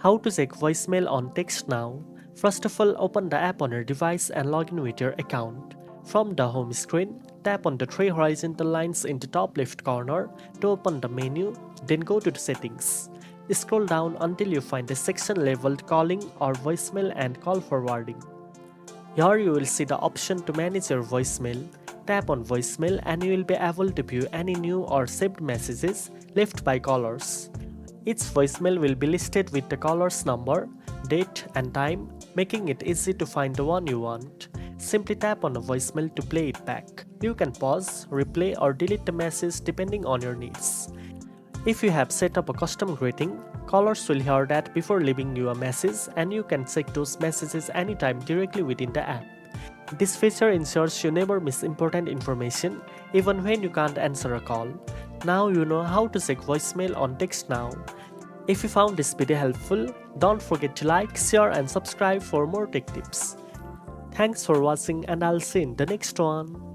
How to check voicemail on TextNow. First of all, open the app on your device and log in with your account. From the home screen, tap on the three horizontal lines in the top left corner to open the menu, then go to the settings. Scroll down until you find a section labeled calling or voicemail and call forwarding. Here you will see the option to manage your voicemail. Tap on voicemail and you will be able to view any new or saved messages left by callers. Each voicemail will be listed with the caller's number, date and time, making it easy to find the one you want. Simply tap on a voicemail to play it back. You can pause, replay or delete the message depending on your needs. If you have set up a custom greeting, callers will hear that before leaving you a message and you can check those messages anytime directly within the app. This feature ensures you never miss important information even when you can't answer a call. Now you know how to check voicemail on TextNow. If you found this video helpful, don't forget to like, share and subscribe for more tech tips. Thanks for watching and I'll see you in the next one.